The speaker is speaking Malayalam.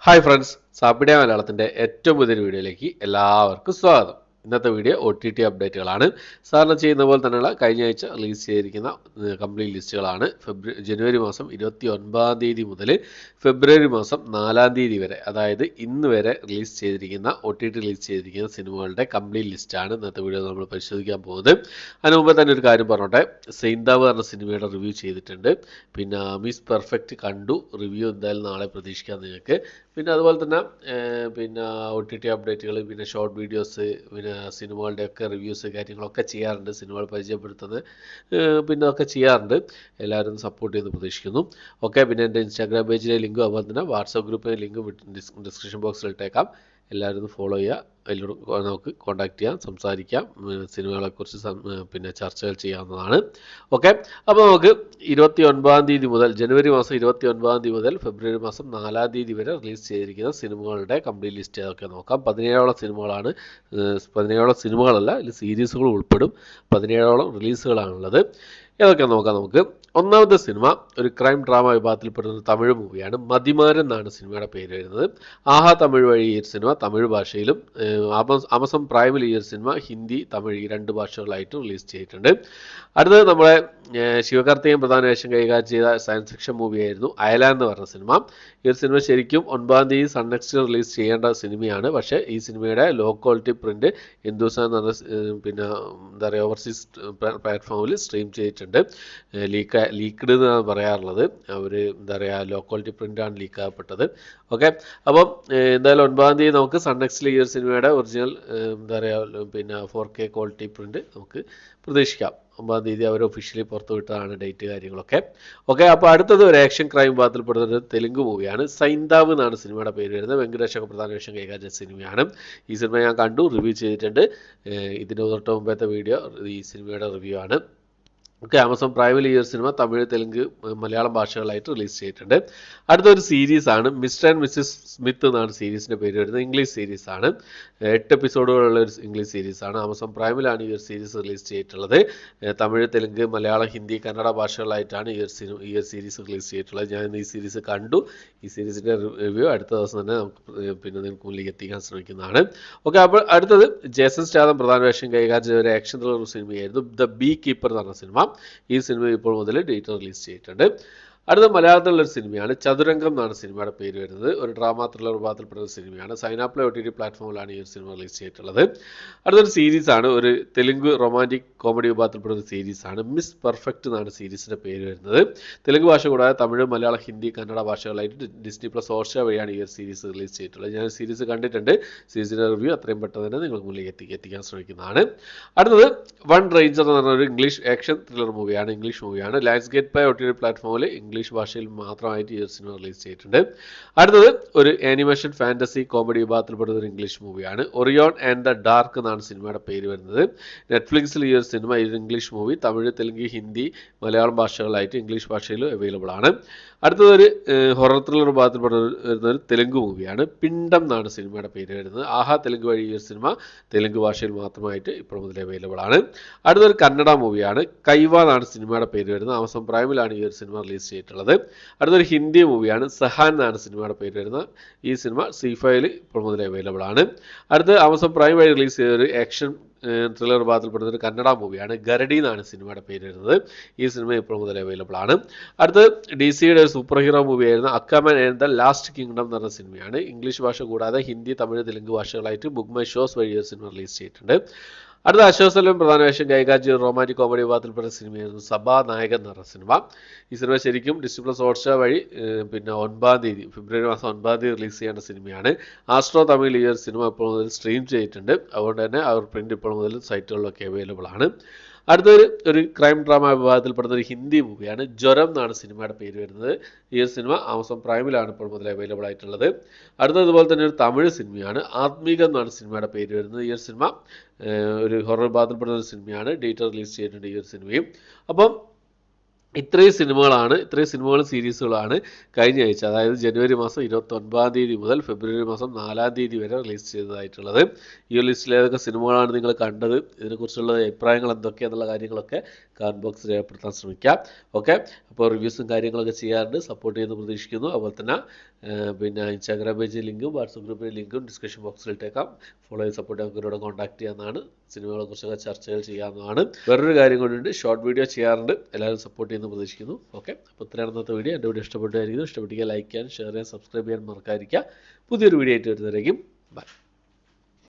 ഹായ് ഫ്രണ്ട്സ്, സാപ്പിഡിയ മലയാളത്തിൻ്റെ ഏറ്റവും പുതിയൊരു വീഡിയോയിലേക്ക് എല്ലാവർക്കും സ്വാഗതം. ഇന്നത്തെ വീഡിയോ OTT അപ്ഡേറ്റുകളാണ്. സാറിന് ചെയ്യുന്ന പോലെ തന്നെയുള്ള കഴിഞ്ഞ ആഴ്ച റിലീസ് ചെയ്തിരിക്കുന്ന കംപ്ലീറ്റ് ലിസ്റ്റുകളാണ്. ജനുവരി മാസം 29 തീയതി മുതൽ ഫെബ്രുവരി മാസം 4 തീയതി വരെ, അതായത് ഇന്ന് വരെ റിലീസ് ചെയ്തിരിക്കുന്ന OTT റിലീസ് ചെയ്തിരിക്കുന്ന സിനിമകളുടെ കംപ്ലീറ്റ് ലിസ്റ്റാണ് ഇന്നത്തെ വീഡിയോ നമ്മൾ പരിശോധിക്കാൻ പോകുന്നത്. അതിന് മുമ്പ് തന്നെ ഒരു കാര്യം പറഞ്ഞോട്ടെ, സൈന്താവ് എന്ന സിനിമയുടെ റിവ്യൂ ചെയ്തിട്ടുണ്ട്. പിന്നെ മിസ് പെർഫെക്റ്റ് കണ്ടു, റിവ്യൂ എന്തായാലും നാളെ പ്രതീക്ഷിക്കാം നിങ്ങൾക്ക്. പിന്നെ അതുപോലെ തന്നെ പിന്നെ OTT അപ്ഡേറ്റുകൾ, പിന്നെ ഷോർട്ട് വീഡിയോസ്, പിന്നെ സിനിമകളുടെയൊക്കെ റിവ്യൂസ് കാര്യങ്ങളൊക്കെ ചെയ്യാറുണ്ട്. സിനിമകൾ പരിചയപ്പെടുത്തുന്നത് പിന്നെ ഒക്കെ ചെയ്യാറുണ്ട്. എല്ലാവരും സപ്പോർട്ട് ചെയ്ത് പ്രതീക്ഷിക്കുന്നു. ഓക്കെ, പിന്നെ എൻ്റെ ഇൻസ്റ്റാഗ്രാം പേജിലെ ലിങ്കും അതുപോലെ തന്നെ വാട്സാപ്പ് ഗ്രൂപ്പിലെ ലിങ്കും ഡിസ്ക്രിപ്ഷൻ ബോക്സിൽ ഇട്ടേക്കാം. എല്ലാവരും ഫോളോ ചെയ്യുക. അതിലൂടെ നമുക്ക് കോൺടാക്ട് ചെയ്യാം, സംസാരിക്കാം, സിനിമകളെക്കുറിച്ച് പിന്നെ ചർച്ചകൾ ചെയ്യാവുന്നതാണ്. ഓക്കെ, അപ്പോൾ നമുക്ക് 29 തീയതി മുതൽ, ജനുവരി മാസം 29 തീയതി മുതൽ ഫെബ്രുവരി മാസം 4 തീയതി വരെ റിലീസ് ചെയ്തിരിക്കുന്ന സിനിമകളുടെ കംപ്ലീറ്റ് ലിസ്റ്റ് ഏതൊക്കെ നോക്കാം. 17ഓളം സിനിമകളാണ്. 17ഓളം സിനിമകളല്ല, ഇതിൽ സീരീസുകൾ ഉൾപ്പെടും. 17ഓളം റിലീസുകളാണുള്ളത്. ഏതൊക്കെ നോക്കാം നമുക്ക്. ഒന്നാമത്തെ സിനിമ ഒരു ക്രൈം ഡ്രാമ വിഭാഗത്തിൽപ്പെടുന്ന തമിഴ് മൂവിയാണ്. മതിമാരൻ എന്നാണ് സിനിമയുടെ പേര് വരുന്നത്. ആഹാ തമിഴ് വഴി ഈ ഒരു സിനിമ തമിഴ് ഭാഷയിലും, ആമസോൺ പ്രൈമിൽ ഈ ഒരു സിനിമ ഹിന്ദി, തമിഴ് ഈ 2 ഭാഷകളായിട്ട് റിലീസ് ചെയ്തിട്ടുണ്ട്. അടുത്തത് നമ്മളെ ശിവകാർത്തികൻ പ്രധാന വേഷം കൈകാര്യം ചെയ്ത സയൻസ് ഫിക്ഷൻ മൂവിയായിരുന്നു അയലാൻഡ് എന്ന് പറഞ്ഞ സിനിമ. ഈ ഒരു സിനിമ ശരിക്കും 9 തീയതി സൺ നെക്സ്റ്റ് റിലീസ് ചെയ്യേണ്ട സിനിമയാണ്. പക്ഷേ ഈ സിനിമയുടെ ലോ ക്വാളിറ്റി പ്രിന്റ് ഹിന്ദുസ്ഥാൻ എന്ന് പറഞ്ഞ പിന്നെ എന്താ പറയുക ഓവർസീസ് പ്ലാറ്റ്ഫോമിൽ സ്ട്രീം ചെയ്തിട്ടുണ്ട്. ലീക്ക്ഡ് എന്നാണ് പറയാറുള്ളത്. അവർ എന്താ പറയുക ലോ ക്വാളിറ്റി പ്രിൻ്റാണ് ലീക്ക് ആകപ്പെട്ടത്. ഓക്കെ, അപ്പം എന്തായാലും 9 തീയതി നമുക്ക് സൺ നെക്സ്റ്റിൽ ഈ ഒരു സിനിമയുടെ ഒറിജിനൽ എന്താ പറയുക പിന്നെ 4K ക്വാളിറ്റി പ്രിന്റ് നമുക്ക് പ്രതീക്ഷിക്കാം. 9 തീയതി അവർ ഒഫീഷ്യലി പുറത്തു വിട്ടതാണ് ഡേറ്റ് കാര്യങ്ങളൊക്കെ. ഓക്കെ, അപ്പോൾ അടുത്തത് ഒരു ആക്ഷൻ ക്രൈം വിഭാഗത്തിൽപ്പെടുന്ന ഒരു തെലുങ്ക് മൂവിയാണ്. സൈന്താവ് എന്നാണ് സിനിമയുടെ പേര് വരുന്നത്. വെങ്കടേഷൊക്കെ പ്രധാന വേഷം കൈകാര്യം ചെയ്ത സിനിമയാണ്. ഈ സിനിമ ഞാൻ കണ്ടു, റിവ്യൂ ചെയ്തിട്ടുണ്ട്. ഇതിന് തൊട്ട് മുമ്പത്തെ വീഡിയോ ഈ സിനിമയുടെ റിവ്യൂ ആണ്. ഓക്കെ, ആമസോൺ പ്രൈമിൽ ഈ ഒരു സിനിമ തമിഴ്, തെലുങ്ക്, മലയാളം ഭാഷകളായിട്ട് റിലീസ് ചെയ്തിട്ടുണ്ട്. അടുത്തൊരു സീരീസാണ് മിസ്റ്റർ ആൻഡ് മിസ്സിസ് സ്മിത്ത് എന്നാണ് സീരീസിൻ്റെ പേര് വരുന്നത്. ഇംഗ്ലീഷ് സീരീസാണ്. 8 എപ്പിസോഡുകളുള്ള ഒരു ഇംഗ്ലീഷ് സീരീസാണ്. ആമസോൺ പ്രൈമിലാണ് ഈ ഒരു സീരീസ് റിലീസ് ചെയ്തിട്ടുള്ളത്. തമിഴ്, തെലുങ്ക്, മലയാളം, ഹിന്ദി, കന്നഡ ഭാഷകളായിട്ടാണ് ഈ ഒരു സീരീസ് റിലീസ് ചെയ്തിട്ടുള്ളത്. ഞാൻ ഈ സീരീസ് കണ്ടു. ഈ സീരീസിൻ്റെ റിവ്യൂ അടുത്ത ദിവസം തന്നെ നമുക്ക് പിന്നെ നിങ്ങൾക്ക് മുന്നിലേക്ക് എത്തിക്കാൻ ശ്രമിക്കുന്നതാണ്. ഓക്കെ, അപ്പോൾ അടുത്തത് ജേസൺ സ്റ്റാഥം പ്രധാന വേഷം കൈകാര്യം ചെയ്ത ഒരു ആക്ഷൻ ത്രില്ലർ സിനിമയായിരുന്നു ദ ബീ കീപ്പർ എന്ന് പറഞ്ഞ സിനിമ. ഈ സിനിമ ഇപ്പോൾ മുതൽ ഡേറ്റ് റിലീസ് ചെയ്തിട്ടുണ്ട്. അടുത്ത മലയാളത്തിലുള്ളൊരു സിനിമയാണ് ചതുരംഗം എന്നാണ് സിനിമയുടെ പേര് വരുന്നത്. ഒരു ഡ്രാമ ത്രില്ലർ വിഭാഗത്തിൽപ്പെടുന്ന സിനിമയാണ്. സൈനാപ്ലേ OTT പ്ലാറ്റ്ഫോമിലാണ് ഈ ഒരു സിനിമ റിലീസ് ചെയ്തിട്ടുള്ളത്. അടുത്തൊരു സീരീസാണ്, ഒരു തെലുങ്ക് റൊമാൻറ്റിക് കോമഡി വിഭാഗത്തിൽപ്പെടുന്ന സീരീസാണ്. മിസ് പെർഫെക്റ്റ് എന്നാണ് സീരീസിൻ്റെ പേര് വരുന്നത്. തെലുങ്ക് ഭാഷ കൂടാതെ തമിഴ്, മലയാളം, ഹിന്ദി, കന്നഡ ഭാഷകളായിട്ട് Disney+ ഹോട്ട്സ്റ്റാർ വഴിയാണ് ഈ ഒരു സീരീസ് റിലീസ് ചെയ്തിട്ടുള്ളത്. ഞാൻ സീരീസ് കണ്ടിട്ടുണ്ട്. സീരീസിൻ്റെ റിവ്യൂ അത്രയും പെട്ടെന്ന് തന്നെ നിങ്ങൾക്ക് മുന്നിലേക്ക് എത്തിക്കാൻ ശ്രമിക്കുന്നതാണ്. അടുത്തത് വൺ റേഞ്ചർ എന്ന് പറഞ്ഞ ഒരു ഇംഗ്ലീഷ് ആക്ഷൻ ത്രില്ലർ മൂവിയാണ്. ഇംഗ്ലീഷ് മൂവിയാണ്. ലയൺസ്ഗേറ്റ് പ്ലേ OTT പ്ലാറ്റ്ഫോമിൽ ഇംഗ്ലീഷ് ഭാഷയിൽ മാത്രമായിട്ട് ഈ ഒരു സിനിമ റിലീസ് ചെയ്തിട്ടുണ്ട്. അടുത്തത് ഒരു ആനിമേഷൻ ഫാന്റസി കോമഡി വിഭാഗത്തിൽപ്പെടുന്ന ഒരു ഇംഗ്ലീഷ് മൂവിയാണ്. ഒറിയോൺ ആൻഡ് ദ ഡാർക്ക് എന്നാണ് സിനിമയുടെ പേര് വരുന്നത്. നെറ്റ്ഫ്ലിക്സിൽ ഈ ഒരു സിനിമ ഇംഗ്ലീഷ് മൂവി തമിഴ്, തെലുങ്ക്, ഹിന്ദി, മലയാളം ഭാഷകളായിട്ട് ഇംഗ്ലീഷ് ഭാഷയിലും അവൈലബിൾ ആണ്. അടുത്തതൊരു ഹൊറർ ത്രില്ലർ വിഭാഗത്തിൽപ്പെടുന്ന ഒരു തെലുങ്ക് മൂവിയാണ്. പിണ്ടം എന്നാണ് സിനിമയുടെ പേര് വരുന്നത്. ആഹാ തെലുങ്ക് വഴി ഈ ഒരു സിനിമ തെലുങ്ക് ഭാഷയിൽ മാത്രമായിട്ട് ഇപ്പോൾ മുതൽ അവൈലബിൾ ആണ്. അടുത്തൊരു കന്നഡ മൂവിയാണ്. കൈവ എന്നാണ് സിനിമയുടെ പേര് വരുന്നത്. ആമസോൺ പ്രൈമിലാണ് ഈ ഒരു സിനിമ റിലീസ് ചെയ്തിട്ടുള്ളത്. അടുത്തൊരു ഹിന്ദി മൂവിയാണ്. സഹാൻ എന്നാണ് സിനിമയുടെ പേര് വരുന്നത്. ഈ സിനിമ സി5 ഇപ്പോൾ മുതൽ അവൈലബിൾ ആണ്. അടുത്ത് ആമസോൺ പ്രൈം വഴി റിലീസ് ചെയ്ത ഒരു ആക്ഷൻ ത്രില്ലർ വിഭാഗത്തിൽപ്പെടുന്ന ഒരു കന്നഡ മൂവിയാണ്. ഗരഡി എന്നാണ് സിനിമയുടെ പേര് വരുന്നത്. ഈ സിനിമ ഇപ്പോൾ മുതൽ അവൈലബിൾ ആണ്. അടുത്ത് DC-യുടെ ഒരു സൂപ്പർ ഹീറോ മൂവിയായിരുന്ന Aquaman and the Last Kingdom എന്ന് പറഞ്ഞ സിനിമയാണ്. ഇംഗ്ലീഷ് ഭാഷ കൂടാതെ ഹിന്ദി, തമിഴ്, തെലുങ്ക് ഭാഷകളായിട്ട് ബുക്ക് മൈ ഷോസ് വഴി ഒരു സിനിമ റിലീസ് ചെയ്തിട്ടുണ്ട്. അടുത്ത അശോക് സെൽവൻ പ്രധാന വേഷം കൈകാര്യം ചെയ്ത റൊമാൻറ്റിക് കോമഡി വിഭാഗത്തിൽപ്പെട്ട സിനിമയായിരുന്നു സഭാനായകൻ എന്ന് പറഞ്ഞ സിനിമ. ഈ സിനിമ ശരിക്കും Disney+ ഹോട്ട്സ്റ്റാർ വഴി പിന്നെ 9 തീയതി ഫെബ്രുവരി മാസം 9 തീയതി റിലീസ് ചെയ്യേണ്ട സിനിമയാണ്. ആസ്ട്രോ തമിഴിൽ ഈ ഒരു സിനിമ ഇപ്പോൾ മുതൽ സ്ട്രീം ചെയ്തിട്ടുണ്ട്. അതുകൊണ്ട് തന്നെ അവർ പ്രിന്റ് ഇപ്പോൾ മുതൽ സൈറ്റുകളിലൊക്കെ അവൈലബിൾ ആണ്. അടുത്തൊരു ഒരു ക്രൈം ഡ്രാമ വിഭാഗത്തിൽപ്പെടുന്ന ഒരു ഹിന്ദി മൂവിയാണ്. ജ്വരം എന്നാണ് സിനിമയുടെ പേര് വരുന്നത്. ഈ ഒരു സിനിമ ആമസോൺ പ്രൈമിലാണ് ഇപ്പോൾ മുതൽ അവൈലബിൾ ആയിട്ടുള്ളത്. അടുത്തതുപോലെ തന്നെ ഒരു തമിഴ് സിനിമയാണ്. ആത്മീകം എന്നാണ് സിനിമയുടെ പേര് വരുന്നത്. ഈ ഒരു സിനിമ ഒരു ഹൊറർ വിഭാഗത്തിൽപ്പെടുന്ന ഒരു സിനിമയാണ്. ഡേറ്റ് റിലീസ് ചെയ്തിട്ടുണ്ട് ഈ ഒരു സിനിമയും. അപ്പം ഇത്രയും സിനിമകളും സീരീസുകളാണ് കഴിഞ്ഞ ആഴ്ച, അതായത് ജനുവരി മാസം 29-ാം തീയതി മുതൽ ഫെബ്രുവരി മാസം 4-ാം തീയതി വരെ റിലീസ് ചെയ്തതായിട്ടുള്ളത്. ഈ ഒരു ലിസ്റ്റിൽ ഏതൊക്കെ സിനിമകളാണ് നിങ്ങൾ കണ്ടത്, ഇതിനെക്കുറിച്ചുള്ള അഭിപ്രായങ്ങൾ എന്തൊക്കെയാണെന്നുള്ള കാര്യങ്ങളൊക്കെ കമന്റ് ബോക്സിൽ രേഖപ്പെടുത്താൻ ശ്രമിക്കാം. ഓക്കെ, അപ്പോൾ റിവ്യൂസും കാര്യങ്ങളൊക്കെ ചെയ്യാറുണ്ട്, സപ്പോർട്ട് ചെയ്യുന്ന പ്രതീക്ഷിക്കുന്നു. അതുപോലെ തന്നെ പിന്നെ ഇൻസ്റ്റാഗ്രാം പേജ് ലിങ്കും വാട്സപ്പ് ഗ്രൂപ്പിലെ ലിങ്കും ഡിസ്ക്രിപ്ഷൻ ബോക്സിൽ ഇട്ടേക്കാം. ഫോളോ ചെയ്ത് സപ്പോർട്ട് ചെയ്യാൻ കോൺടാക്ട് ചെയ്യാവുന്നതാണ്. സിനിമകളെ കുറിച്ചൊക്കെ ചർച്ചകൾ ചെയ്യാവുന്നതാണ്. വേറൊരു കാര്യം കൊണ്ടുണ്ട്, ഷോർട്ട് വീഡിയോ ചെയ്യാറുണ്ട്, എല്ലാവരും സപ്പോർട്ട് ചെയ്യുന്ന പ്രതീക്ഷിക്കുന്നു. ഓക്കെ, അപ്പോൾ ഇത്രയാണ് ഇന്നത്തെ വീഡിയോ. എൻ്റെ വീഡിയോ ഇഷ്ടപ്പെട്ടായിരിക്കുന്നു. ഇഷ്ടപ്പെട്ടിരിക്കുക ലൈക്ക് ചെയ്യാൻ, ഷെയർ ചെയ്യാൻ, സബ്സ്ക്രൈബ് ചെയ്യാൻ മറക്കാതിരിക്കുക. പുതിയൊരു വീഡിയോ ആയിട്ട് വരുന്നതായിരിക്കും. ബൈ.